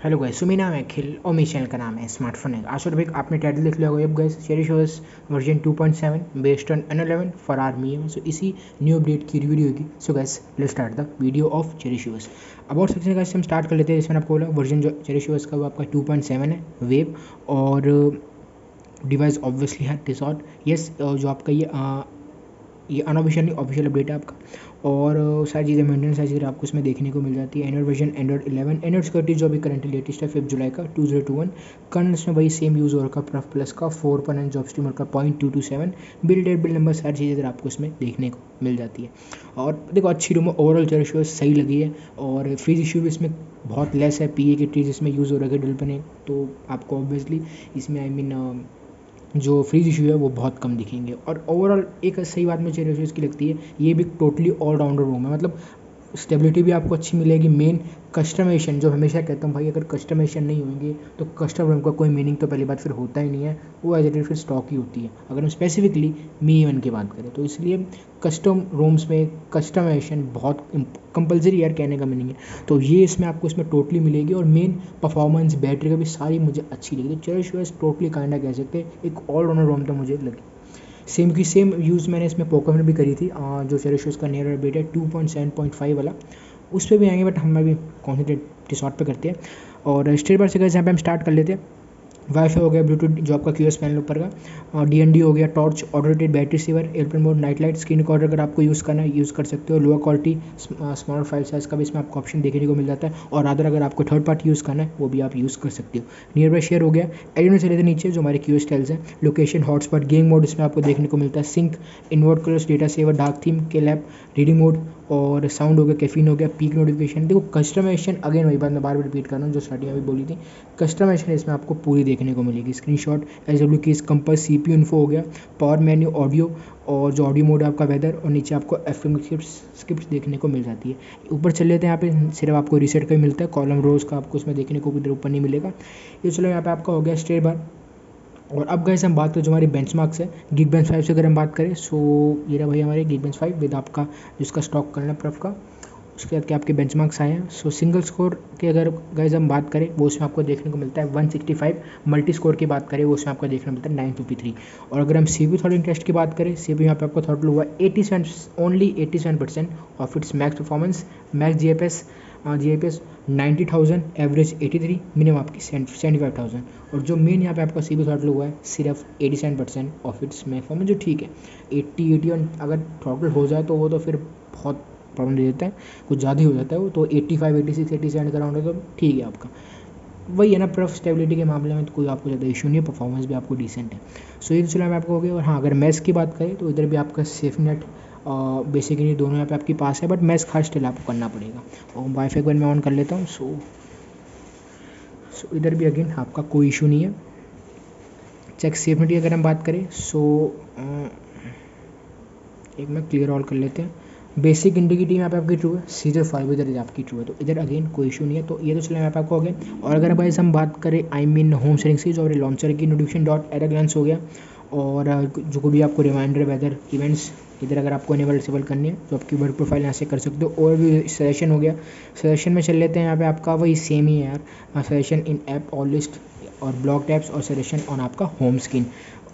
Hello guys, सो मेरा नाम है अखिल और मेरे चैनल का नाम है स्मार्टफोन है। आशा भाई आपने टाइटल देख लिया होगा। अब guys Cherish OS version 2.7 based on N11 for Realme. So इसी न्यू अपडेट की रिव्यू होगी। So guys let's start the video of Cherish OS. About section guys हम स्टार्ट कर लेते हैं। जैसे मैंने आपको बोला वर्जन जो चेरिश ओएस का वो आपका 2.7 है वेब, और डिवाइस ऑब्वियसली है टिसॉट। यस, जो आपका ये अनऑफिशियल नहीं ऑफिशियल अपडेट है आपका, और सारी चीज़ें मेंटेन सारी चीज़ें आपको इसमें देखने को मिल जाती है। Android version Android 11, Android security जो अभी करंटली लेटेस्ट है 5 जुलाई का 2021। कर्नल इसमें वही सेम यूज़ हो रखा प्रफ प्लस का 4.9 जॉब स्ट्रीमर का 0.227 बिल डेट बिल नंबर सारी चीज़ें आपको इसमें देखने को मिल जाती है। और देखो अच्छी रूम ओवरऑल चेरिश सही लगी है, और फ्रीज इशू भी इसमें बहुत लेस है। पी ए के ट्रीज इसमें यूज़ हो रहा है डेल पर, तो आपको ऑब्वियसली इसमें जो फ्रीज इशू है वो बहुत कम दिखेंगे। और ओवरऑल एक सही बात मुझे चेरिश इसकी लगती है, ये भी टोटली ऑलराउंडर रूम है। मतलब स्टेबिलिटी भी आपको अच्छी मिलेगी। मेन कस्टमाइजेशन, जो हमेशा कहता हूँ भाई अगर कस्टमाइजेशन नहीं होंगे तो कस्टम रूम का कोई मीनिंग तो पहली बात फिर होता ही नहीं है, वो एज इट इज फिर स्टॉक ही होती है। अगर हम स्पेसिफिकली मी वन की बात करें तो इसलिए कस्टम रूम्स में कस्टमाइजेशन बहुत कंपलसरी यार, कहने का मीनिंग है। तो ये इसमें आपको इसमें टोटली मिलेगी, और मेन परफॉर्मेंस बैटरी का भी सारी मुझे अच्छी लगी। तो चेरिश ओएस टोटली काइंडा कह सकते हैं एक ऑलराउंडर रूम तो मुझे लगी। सेम की सेम यूज़ मैंने इसमें पोको में भी करी थी। जो चेरिश ओएस का नियर अपडेट है 2.7.5 वाला, उस पर भी आएंगे, बट हम अभी कॉन्सेंट्रेट टिसॉट पे करते हैं। और स्टेट बार से यहाँ पे हम स्टार्ट कर लेते हैं। वाईफाई हो गया, ब्लूटूथ जो आपका क्यूएस पैनल ऊपर का, और डीएनडी हो गया, torch autorotate battery saver, aeroplane mode, night light, screen recorder अगर आपको यूज़ करना है यूज़ कर सकते हो। Lower quality small file size का भी इसमें आपको ऑप्शन देखने को मिल जाता है, और अदर अगर आपको थर्ड पार्टी यूज़ करना है वो भी आप यूज़ कर सकते हो। नियर बाय शेयर हो गया। एलिमेंट से लेते नीचे जो हमारे क्यूएस टाइल्स हैं, लोकेशन, हॉटस्पॉट, गेम मोड इसमें आपको देखने को मिलता है, sync, invert colours, data saver, dark theme के लैब, रीडिंग मोड, और साउंड हो गया, कैफीन हो गया, पीक नोटिफिकेशन। देखो कस्टमाइजेशन अगेन वही बात मैं बार बार रिपीट कर रहा हूँ जो स्टार्टिंग अभी बोली थी, कस्टमाइजेशन इसमें आपको पूरी देखने को मिलेगी। Screenshot, SW keys, compass, CPU info हो गया, पावर मेन्यू, ऑडियो, और जो ऑडियो मोड है आपका वेदर, और नीचे आपको एफएम स्क्रिप्ट देखने को मिल जाती है। ऊपर चल लेते हैं, यहाँ पे सिर्फ आपको रीसेट का ही मिलता है, कॉलम रोज का आपको इसमें देखने को इधर ऊपर नहीं मिलेगा। ये चलो यहाँ पे आपका हो गया स्टेट बार। और अब गैस हम बात करें जो हमारी बेंचमार्क्स है Geekbench 5 से अगर हम बात करें, सो ये रहा भाई हमारे Geekbench 5 विद आपका जिसका स्टॉक करना है प्रफ का। उसके बाद क्या आपके बेंचमार्क्स आए हैं। सो सिंगल स्कोर की अगर गाइज हम बात करें वो उसमें आपको देखने को मिलता है 165। मल्टी स्कोर की बात करें वो उसमें आपको देखने को मिलता है 953। और अगर हम सी पी थ्रॉटलिंग टेस्ट की बात करें, सी पी यहाँ पे आपको थ्रॉटल हुआ 87, only 87% of its max performance. Max G I P S 90,000, average 83, minimum आपकी 75,000। और जो मेन यहाँ पे आपका सी पी थ्रॉटल हुआ है सिर्फ 87% ऑफ इट्स मैक्स परफॉर्मेंस, जो ठीक है। 80 अगर थ्रॉटल हो जाए तो वो तो फिर बहुत प्रॉब्लम दे देता है, कुछ ज़्यादा ही हो जाता है वो तो 85, 86, 87 का राउंड है तो ठीक है आपका। वही है ना, प्रफ स्टेबिलिटी के मामले में तो कोई आपको ज़्यादा इशू नहीं है, परफॉर्मेंस भी आपको डिसेंट है। सो ये तो चलो मैं आपको हो गया। और हाँ, अगर मैथ्स की बात करें तो इधर भी आपका सेफ नेट बेसिकली दोनों यहाँ पे आपके पास है, बट मैथ्स खास स्टिल आपको करना पड़ेगा। और वाईफाई को मैं ऑन कर लेता हूँ। सो इधर भी अगेन आपका कोई इशू नहीं है। चेक सेफ नेट की अगर हम बात करें, सो एक में क्लियर ऑल कर लेते हैं। बेसिक इंडिकेटिव यहाँ पे आपकी ट्रू है, सीजर फाइव इधर आपकी ट्रू है, तो इधर अगेन कोई इशू नहीं है। तो ये तो चलो यहाँ पे आपको हो गया। और अगर भाई हम बात करें होम सेटिंग्स की, जो लॉन्चर की नोटिफिकेशन डॉट एरर ग्लांस हो गया, और जो भी आपको रिमाइंडर वेदर इवेंट्स इधर अगर आपको इनेबल डिसेबल करनी है तो आपकी वर्क प्रोफाइल यहाँ से कर सकते हो। और भी सजेशन हो गया, सजेशन में चल लेते हैं। यहाँ पे आपका वही सेम ही है यार, सजेशन इन ऐप और लिस्ट और ब्लॉक टैब्स, और सजेशन ऑन आपका home screen.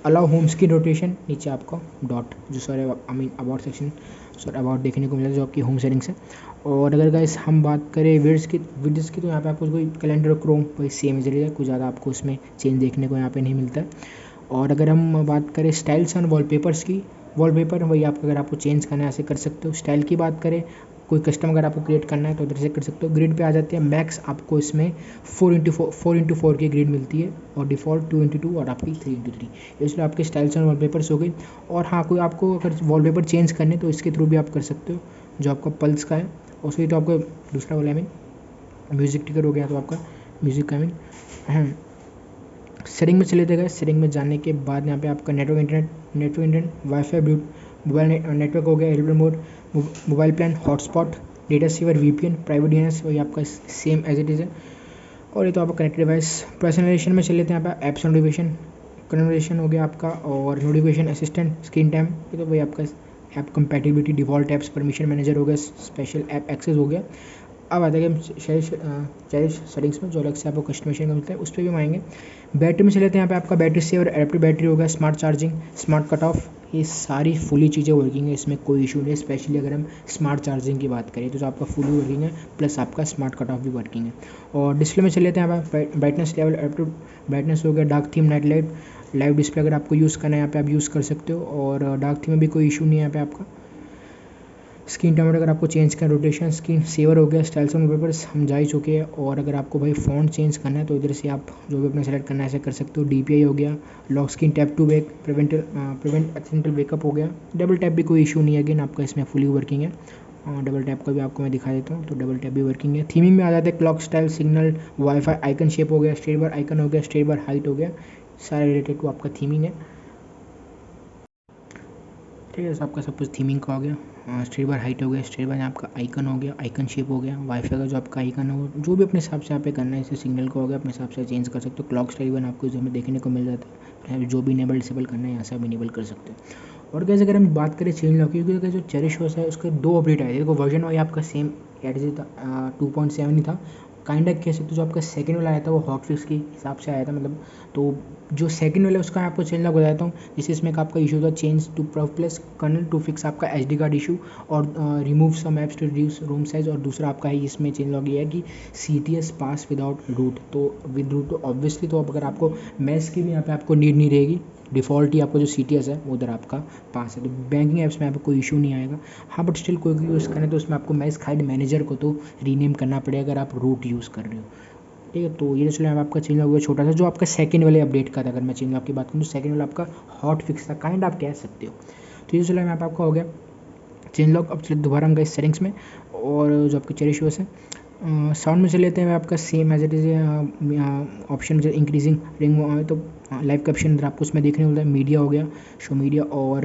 Allow home screen rotation, नीचे आपको डॉट जो सॉरी अबाउट सेक्शन अबाउट देखने को मिला जो आपकी होम सेटिंग्स है। और अगर गाइस हम बात करें विड्स की तो यहाँ पे आपको कोई कैलेंडर क्रोम वही सेम इधर है, कुछ ज़्यादा आपको उसमें चेंज देखने को यहाँ पे नहीं मिलता है। और अगर हम बात करें स्टाइल्स एंड वॉलपेपर्स की, वॉलपेपर वही आपको अगर आपको चेंज करना है ऐसे कर सकते हो। स्टाइल की बात करें, कोई कस्टम अगर आपको क्रिएट करना है तो इधर से कर सकते हो। ग्रिड पे आ जाते हैं, मैक्स आपको इसमें 4x4 की ग्रिड मिलती है, और डिफ़ॉल्ट 2x2 और आपकी 3x3। इसलिए आपके स्टाइल्स एंड वॉलपेपर्स हो गई। और हाँ, कोई आपको अगर वॉलपेपर चेंज करने तो इसके थ्रू भी आप कर सकते हो, जो आपका पल्स का है। उसके तो आपको दूसरा वाला म्यूज़िक टिकर हो गया, तो आपका म्यूज़िक का सेटिंग में चले गए। सेटिंग में जाने के बाद यहाँ पे आपका network internet WiFi mobile network हो गया, airplane mode, mobile plan, hotspot, data saver, VPN, private DNS वही आपका सेम एज इट इज़ है। और ये तो आपका कनेक्टेड डिवाइस। पर्सनलाइजेशन में चल लेते हैं। यहाँ पे एप्स नोटिफिकेशन कन्वर्सेशन हो गया आपका, और नोटिफिकेशन असिस्टेंट, स्क्रीन टाइम, ये तो वही आपका app compatibility, default apps, permission manager हो गया, स्पेशल ऐप एक्सेस हो गया। अब आता है कि चेरिश सेटिंग्स में जो अलग से आपको कस्टमाइजेशन का मिलता है उस पर भी हम आएंगे। बैटरी में चले जाते हैं। यहाँ पे आपका बैटरी सेवर, एडेप्टिव बैटरी होगा, smart charging, smart cut off, ये सारी फुली चीज़ें वर्किंग है, इसमें कोई इशू नहीं है। स्पेशली अगर हम स्मार्ट चार्जिंग की बात करें तो जो आपका फुली वर्किंग है, प्लस आपका स्मार्ट कट ऑफ भी वर्किंग है। और डिस्प्ले में चले जाते हैं। यहाँ पे ब्राइटनेस लेवल, एडेप्टिव ब्राइटनेस हो गया, dark theme, night light, live display अगर आपको यूज़ करना है यहाँ पे आप यूज़ कर सकते हो। और डार्क थीम में भी कोई इशू नहीं है यहाँ पे आपका। स्क्रीन टाइम अगर आपको चेंज करना, रोटेशन, स्क्रीन सेवर हो गया, स्टाइल्स ऑन पेपर्स हम जा ही चुके हैं। और अगर आपको भाई फ़ॉन्ट चेंज करना है तो इधर से आप जो भी अपने सेलेक्ट करना है ऐसे कर सकते हो। DPI हो गया, lock screen, tap to back, prevent accidental wake up हो गया। डबल टैप भी कोई इशू नहीं है, अगेन आपका इसमें फुली वर्किंग है। डबल टैप का भी आपको मैं दिखा देता हूँ, तो डबल टैप भी वर्किंग है। थीमिंग में आ जाते हैं clock, style, signal, wifi, icon shape हो गया, स्टेट बार आइकन हो गया, स्टेट बार हाइट हो गया, सारे रिलेटेड टू आपका थीमिंग है। ठीक है, आपका सब कुछ थीमिंग का हो गया। स्ट्रेट बार हाइट हो गया, स्ट्रेट बार आपका आइकन हो गया, आइकन शेप हो गया, वाईफाई का जो आपका आइकन हो, जो भी अपने हिसाब से यहाँ पे करना है, इसे सिग्नल का हो गया, अपने हिसाब से चेंज कर सकते हो। क्लॉक स्टाइल वन आपको इसमें देखने को मिल जाता है, जो भी इनेबल डिसेबल करना है यहाँ से आप इनेबल कर सकते हो। और कैसे अगर हम बात करें चेंज लॉक की, क्योंकि जो चेरिश OS है उसके 2 अपडेट आए थे। देखो वर्जन वाइज आपका सेम एट था, 2.7 ही था, काइंड ऑफ कह सकते हो। जो आपका सेकंड वाला आया था वो हॉटफिक्स के हिसाब से आया था, मतलब तो जो सेकंड वाला है उसका मैं आपको चेंज लॉक बताता हूँ। जिससे इसमें का आपका इशू था change to plus kernel to fix आपका SD कार्ड इशू, और remove some apps to reduce ROM size. और दूसरा आपका है इसमें चेंज लॉक ये है कि CTS पास विदाउट रूट, तो विद रूट तो ऑब्वियसली, तो अब अगर आपको मैस की भी यहाँ पे आपको नीड नहीं रहेगी, डिफ़ॉल्ट ही आपको जो CTS है वो उधर आपका पास है, तो बैंकिंग ऐप्स में आपको कोई इशू नहीं आएगा। हाँ बट स्टिल कोई यूज़ करें तो उसमें आपको मैस खाइड मैनेजर को तो रीनेम करना पड़ेगा अगर आप रूट यूज़ कर रहे हो। ठीक है, तो ये चलो आपका चेंज लॉक हुआ छोटा सा, जो आपका सेकंड वाले अपडेट का था। अगर मैं चेंज लॉक की बात करूँ तो सेकंड वाला आपका हॉट फिक्स था, काइंड आप कह सकते हो। तो ये चलो यहाँ पे आपका हो गया चेंज लॉक। अब चलिए दोबारा हम गए सेटिंग्स में, और जो आपके चेरिश OS है साउंड में चले लेते हैं। आपका same as it is option जो इंक्रीजिंग रिंग, तो लाइव कैप्शन इधर आपको उसमें देखने को मिलता है। मीडिया हो गया, शो मीडिया, और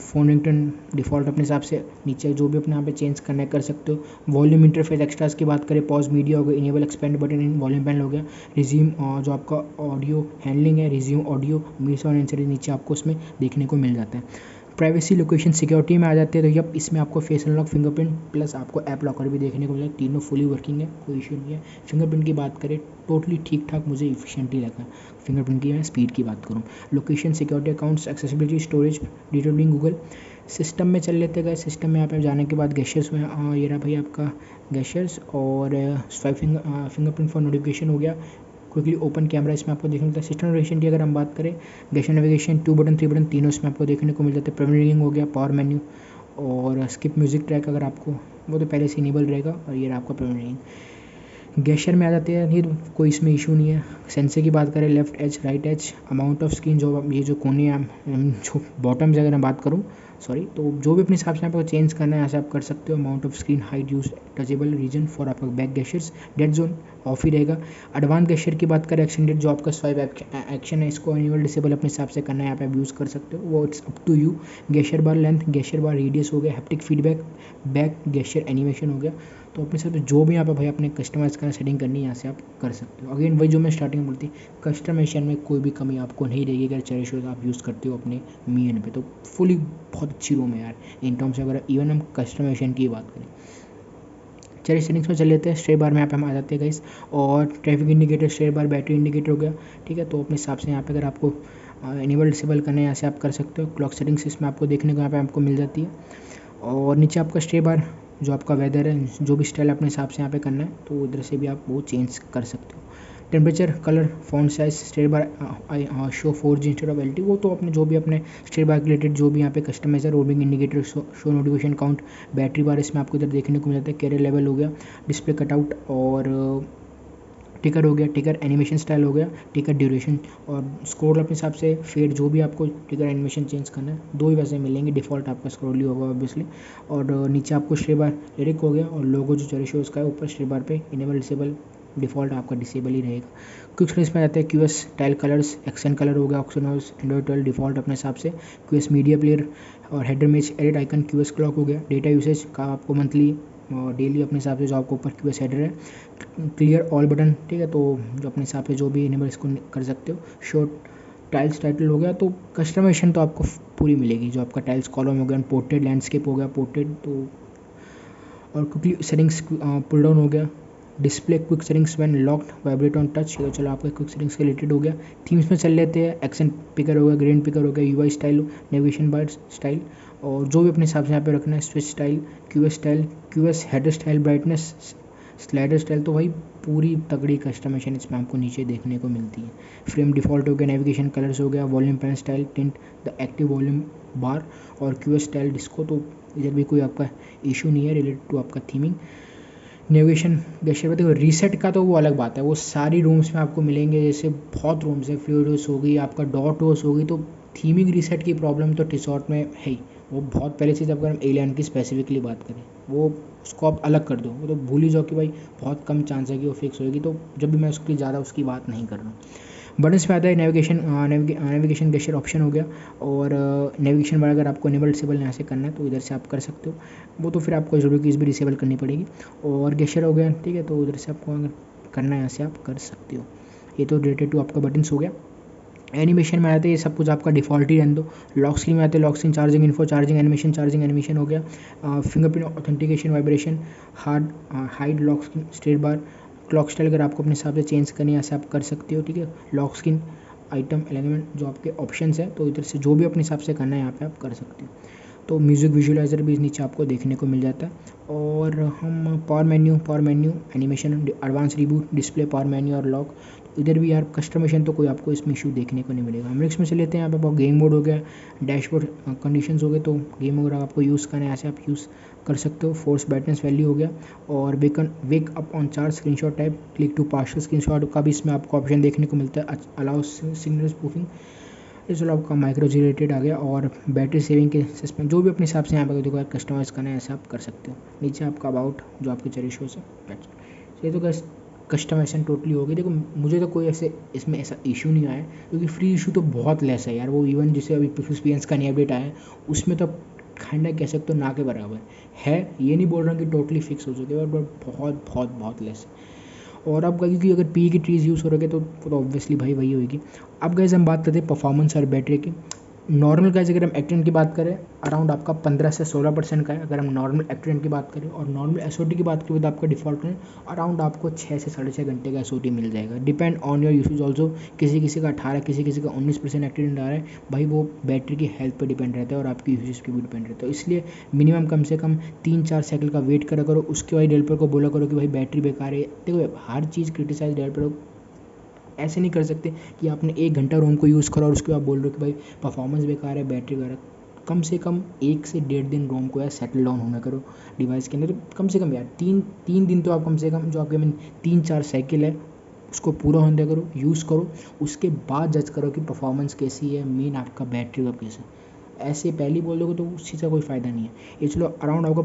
फ़ोन रिंगटोन डिफ़ॉल्ट अपने हिसाब से नीचे जो भी अपने यहाँ पे चेंज करना है कर सकते हो। वॉल्यूम इंटरफेस एक्स्ट्रास की बात करें, पॉज मीडिया हो गया, enable expand button in volume panel हो गया, रिज्यूम जो आपका ऑडियो हैंडलिंग है, रिज्यूम ऑडियो, मीस और आंसर नीचे आपको उसमें देखने को मिल जाता है। प्राइवेसी, लोकेशन, सिक्योरिटी में आ जाते हैं तो यप इसमें आपको फेस अनलॉक, फिंगरप्रिंट प्लस आपको ऐप लॉकर भी देखने को मिला। तीनों फुली वर्किंग है, कोई इशू नहीं है। फिंगरप्रिंट की बात करें टोटली ठीक ठाक, मुझे इफिशिएंटली लगा फिंगरप्रिंट की। मैं स्पीड की बात करूँ, location, security, accounts, accessibility, storage, detailing, Google. System में चल लेते गए। सिस्टम में यहाँ पे जाने के बाद गेस्चर्स में ये रहा भाई आपका गेस्चर्स, और स्वाइप फिंगरप्रिंट फॉर नोटिफिकेशन हो गया। क्विकली ओपन कैमरा इसमें आपको देखने को मिलता है। सिस्टम नोटिफिकेशन की अगर हम बात करें, गेस्चर नेविगेशन, 2 बटन 3 बटन तीनों इसमें आपको देखने को मिल जाते हैं। प्रीमियरिंग हो गया, पावर मेन्यू, और स्किप म्यूजिक ट्रैक अगर आपको, वो तो पहले से इनेबल रहेगा। और ये रहा आपका प्रीमियरिंग। गेस्चर में आ जाते हैं, ये कोई इसमें इशू नहीं है। सेंसर की बात करें, left edge, right edge, amount of screen, जो ये जो कोने जो बॉटम से अगर मैं बात करूँ, सॉरी, तो जो भी अपने हिसाब से आपको चेंज करना है ऐसे आप कर सकते हो। Amount of screen, height, use, touchable region for आपका back gestures, dead zone off ही रहेगा। एडवांस गेस्चर की बात करें, एक्सटेंडेड जो आपका स्वाइप एक्शन है इसको इनेबल डिसेबल अपने हिसाब से करना है, यहाँ पे आप यूज़ कर सकते हो, वो it's up to you. Gesture bar length, gesture bar radius हो गया, haptic feedback, back gesture animation हो गया। तो अपने हिसाब से जो भी यहाँ पे भाई अपने कस्टमाइज करना सेटिंग करनी है यहाँ से आप कर सकते हो। अगेन वही जो मैं स्टार्टिंग में बोलती, कस्टमाइजेशन में कोई भी कमी आपको नहीं रहेगी अगर चेरिश OS आप यूज़ करते हो अपने मी एन पे, तो फुली बहुत अच्छी रूम है यार इन टर्म्स से। अगर इवन हम कस्टमाइजेशन की बात करें, चलिए सेटिंग्स में चल लेते हैं। स्ट्रेट बार में यहाँ पे हम आ जाते हैं गाइस, और ट्रैफिक इंडिकेटर, स्ट्रेट बार, बैटरी इंडिकेटर हो गया। ठीक है, तो अपने हिसाब से यहाँ पे अगर आपको इनेबल डिसेबल करना है यहाँ से आप कर सकते हो। क्लॉक सेटिंग्स इसमें आपको देखने को यहाँ पे आपको मिल जाती है। और नीचे आपका स्ट्रेट बार, जो आपका वेदर है, जो भी स्टाइल अपने हिसाब से यहाँ पे करना है तो उधर से भी आप वो चेंज कर सकते हो। Temperature, colour, font size, state bar show 4G instead of LT, वो तो अपने जो भी अपने स्टेट बार रिलेटेड जो भी यहाँ पे customiser, roaming indicator, show notification count, battery bar इसमें आपको इधर देखने को मिल जाता है। कैरियर लेवल हो गया, डिस्प्ले कटआउट, और टिकर हो गया, टिकर एनिमेशन स्टाइल हो गया, टिकर ड्यूरेशन, और स्क्रोल अपने हिसाब से फेड, जो भी आपको टिकर एनिमेशन चेंज करना है, दो ही वैसे मिलेंगे, डिफ़ॉल्ट आपका स्क्रोल ही होगा ऑब्वियसली। और नीचे आपको स्ट्रेट बार लिरिक हो गया, और लोगो जो चेरिश OS का है ऊपर स्ट्रेट बार पे इनेबल डिसेबल, डिफ़ॉल्ट आपका डिसेबल ही रहेगा। क्विक स्क्रीन में जाते हैं, QS tile colours, action colour हो गया, ऑक्सीनोस, एंड्रॉइड 12 डिफ़ॉल्ट अपने हिसाब से, QS मीडिया प्लेयर, और header image edit icon, QS clock हो गया। डेटा यूसेज का आपको मंथली और डेली अपने हिसाब से जो आपको ऊपर QS हेडर है। क्लियर ऑल बटन, ठीक है, तो जो अपने हिसाब से जो भी इनेबल इसको कर सकते हो। शॉर्ट टाइल्स टाइटल हो गया, तो कस्टमाइजेशन तो आपको पूरी मिलेगी। जो आपका टाइल्स कॉलम हो गया, पोर्ट्रेट लैंडस्केप हो गया, पोर्ट्रेट, तो और क्विकली सेटिंग्स पुल डाउन हो गया। Display quick settings when locked vibrate on touch, तो चलो आपका क्विक सेटिंग्स के रिलेटेड हो गया। थीम्स में चल लेते हैं। एक्सेंट पिकर हो गया, ग्रेन पिकर हो गया, UI style, navigation bar style, और जो भी अपने हिसाब से यहाँ पे रखना है, switch style, QS header style, brightness, slider style, तो भाई पूरी तगड़ी कस्टमाइजेशन इसमें आपको नीचे देखने को मिलती है। फ्रेम डिफ़ॉल्ट हो गया, नेविगेशन कलर्स हो गया, volume panel style, tint the active volume bar, और क्यूएस स्टाइल डिस्को, तो इधर भी कोई आपका इशू नहीं है रिलेटेड टू आपका थीमिंग। नेविगेशन गेस्चर, देखो रीसेट का तो वो अलग बात है, वो सारी रूम्स में आपको मिलेंगे, जैसे बहुत रूम्स है, फ्लूइडोस हो गई, आपका डॉट ओस हो गई, तो थीमिंग रीसेट की प्रॉब्लम तो टिसॉर्ट में है ही, वो बहुत पहले चीज़। अगर हम एलियन की स्पेसिफिकली बात करें, वो उसको आप अलग कर दो, वो तो भूल ही जाओ कि भाई बहुत कम चांस है कि वो फिक्स होगी, तो जब भी मैं उसकी ज़्यादा उसकी बात नहीं कर रहा हूँ। बटन्स में आता है नेविगेशन गेस्चर ऑप्शन हो गया, और नेविगेशन बार अगर आपको इनेबल डिसेबल यहाँ से करना है तो इधर से आप कर सकते हो, वो तो फिर आपको ज़रूरी कीज़ भी डिसेबल करनी पड़ेगी। और गेस्चर हो गया, ठीक है, तो उधर से आपको अगर करना है यहाँ से आप कर सकते हो। ये तो रिलेटेड टू आपका बटन्स हो गया। एनिमेशन में आते हैं, ये सब कुछ आपका डिफ़ॉल्ट ही रहने दो। लॉक स्क्रीन में आते हैं, lock screen, charging info, charging animation हो गया, fingerprint authentication, vibration, hide lock screen, straight बार, क्लॉक स्टाइल अगर आपको अपने हिसाब से चेंज करनी है ऐसे आप कर सकते हो, ठीक है। लॉक स्क्रीन, आइटम एलिमेंट, जो आपके ऑप्शंस हैं, तो इधर से जो भी अपने हिसाब से करना है यहाँ पे आप कर सकते हो। तो म्यूज़िक विजुअलाइज़र भी नीचे आपको देखने को मिल जाता है। और हम power menu, animation, advance reboot, display, power menu और लॉक, इधर भी यार कस्टमाइजेशन तो कोई आपको इसमें इशू देखने को नहीं मिलेगा। हम नेक्स्ट में से लेते हैं, यहाँ पे गेम मोड हो गया, डैशबोर्ड कंडीशंस हो गए, तो गेम वगैरह आपको यूज़ करना है ऐसे आप यूज़ कर सकते हो। फोर्स ब्राइटनेस वैल्यू हो गया, और wake up on charge, screenshot type, click to partial screenshot का भी इसमें आपको ऑप्शन देखने को मिलता है। अलाउ सिग्नल स्पूफिंग, इस वाला आपका माइक्रो जी रिलेटेड आ गया। और बैटरी सेविंग के सस्पेंड, जो भी अपने हिसाब से यहाँ पर देखो कस्टमाइज़ करना है ऐसा आप कर सकते हो। नीचे आपका अबाउट, जो आपके चेरी शोज है, ये तो कस्टमाइजेशन टोटली होगी। देखो मुझे तो कोई ऐसे इसमें ऐसा इशू नहीं आया, क्योंकि फ्री इशू तो बहुत लेस है यार। वो इवन जिसे अभी एक्सपीरियंस का नया अपडेट आया है उसमें तो खंडा कह सकते हो ना के बराबर है। ये नहीं बोल रहा कि टोटली फिक्स हो चुके हैं, बट बहुत बहुत बहुत लेस है। और अब क्योंकि अगर पी की ट्रीज़ यूज़ हो रहे तो ऑब्वियसली भाई वही होगी। अब गैस हम बात करते हैं परफॉर्मेंस और बैटरी की। नॉर्मल गैस अगर हम एक्टेन की बात करें, अराउंड आपका 15 से 16% का है अगर हम नॉर्मल एक्टेन की बात करें। और नॉर्मल एसओटी की बात करें तो आपका डिफ़ॉल्ट में अराउंड आपको 6 से 6.5 घंटे का एसओटी मिल जाएगा। Depend on your usage also, किसी किसी का 18, किसी का 19% एक्टेन आ रहा है। भाई वो बैटरी की हेल्थ पर डिपेंड रहता है और आपकी यूसेज पर भी डिपेंड रहता है। इसलिए मिनिमम कम से कम 3-4 साइकिल का वेट करा करो, उसके बाद डेवलपर को बोला करो कि भाई बैटरी बेकार है। देखो हर चीज़ क्रिटिसाइज डेवलपर ऐसे नहीं कर सकते कि आपने 1 घंटा रोम को यूज़ करा और उसके बाद बोल रहे हो कि भाई परफॉर्मेंस बेकार है, बैटरी बेकार है। कम से कम 1 से 1.5 दिन रोम को यार सेटल डाउन होना करो डिवाइस के अंदर। तो कम से कम यार 3 दिन तो आप कम से कम जो आपके 3-4 साइकिल है उसको पूरा होने दिया करो, यूज़ करो, उसके बाद जज करो कि परफॉर्मेंस कैसी है, मेन आपका बैटरी का कैसा है। ऐसे पहले बोल दोगे तो उस चीज़ का कोई फ़ायदा नहीं है। ये चलो अराउंड आपको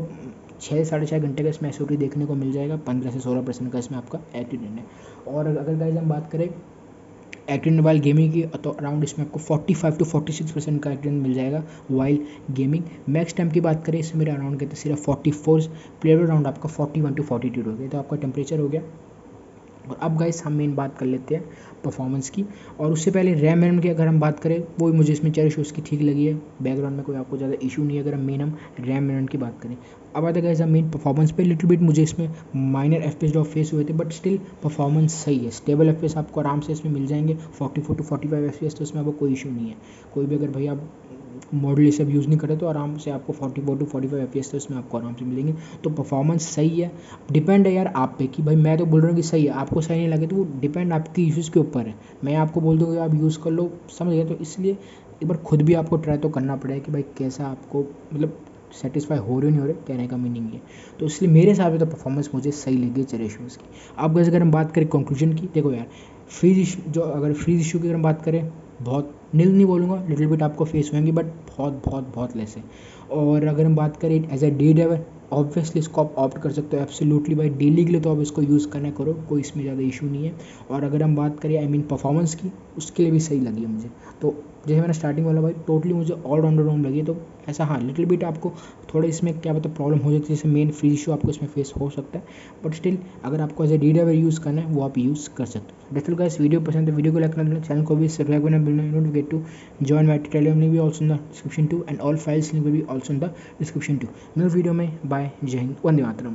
6 साढ़े 6 घंटे का इसमें एसओटी देखने को मिल जाएगा। 15 से 16% का इसमें आपका एक्टिव है। और अगर गाइस हम बात करें एक्टिव वाइल गेमिंग की, तो अराउंड इसमें आपको 45 to 46% का एक्टिव मिल जाएगा वाइल गेमिंग। मैक्स टाइम की बात करें इसमें मेरे अराउंड कहते हैं सिर्फ 44, प्लेयर अराउंड आपका 41 to 42 हो गया। तो आपका टेम्परेचर हो गया। और अब गाइस हम मेन बात कर लेते हैं परफॉर्मेंस की। और उससे पहले रैम की अगर हम बात करें, वो भी मुझे इसमें चेरिश उसकी ठीक लगी है। बैकग्राउंड में कोई आपको ज़्यादा इशू नहीं है अगर हम रैम की बात करें। अब आता है गाइस हम मेन परफॉर्मेंस पे। लिटिल बिट मुझे इसमें माइनर एफपीएस ड्रॉप फेस हुए थे, बट स्टिल परफॉर्मेंस सही है। स्टेबल एफपीएस आपको आराम से इसमें मिल जाएंगे 44 to 45 एफपीएस, तो इसमें आपको कोई इशू नहीं है। कोई भी अगर भाई आप मॉडल ये सब यूज़ नहीं करे तो आराम से आपको 44 to 45 एफपीएस तो इसमें आपको आराम से मिलेंगे। तो परफॉर्मेंस सही है। डिपेंड है यार आप पे कि भाई मैं तो बोल रहा हूँ कि सही है, आपको सही नहीं लगे तो वो डिपेंड आपकी यूज़ के ऊपर है। मैं आपको बोल दूँगा आप यूज़ कर लो, समझ गए। तो इसलिए एक बार खुद भी आपको ट्राई तो करना पड़ेगा कि भाई कैसा आपको मतलब सेटिस्फाई हो रहे नहीं हो रहे, कहने का मीनिंग ये। तो इसलिए मेरे हिसाब से तो परफॉर्मेंस मुझे सही लगी चेरिशोस की। अब अगर हम बात करें कंक्लूजन की, देखो यार फ्रीज इशू, जो अगर फ्रीज इशू की अगर हम बात करें, बहुत नील नहीं बोलूँगा, लिटिल बिट आपको फेस होंगे, बट बहुत बहुत बहुत लेस है। और अगर हम बात करें as a day driver, obviously इसको आप ऑप्ट कर सकते हो एब्सोल्युटली भाई डेली के लिए, तो आप इसको यूज़ करना करो, कोई इसमें ज़्यादा इशू नहीं है। और अगर हम बात करें आई मीन परफॉर्मेंस की, उसके लिए भी सही लगी है मुझे। तो जैसे मैंने स्टार्टिंग वाला भाई टोटली मुझे ऑल राउंडर रोम लगी। तो ऐसा हाँ लिटिल बिट आपको थोड़ा इसमें क्या पता प्रॉब्लम हो जाती है, जैसे मेन फ्रीज इशू आपको इसमें फेस हो सकता है, बट स्टिल अगर आपको as a D driver use करना है वो आप यूज़ कर सकते हो। डेफिनेटली गाइस वीडियो पसंद है वीडियो को लाइक करना, चैनल को भी सब्सक्राइब करना, don't get to join my Telegram link भी also in the description too, and all files link will be also in the description too। Next video में bye, जय हिंद, वंदे मातरम।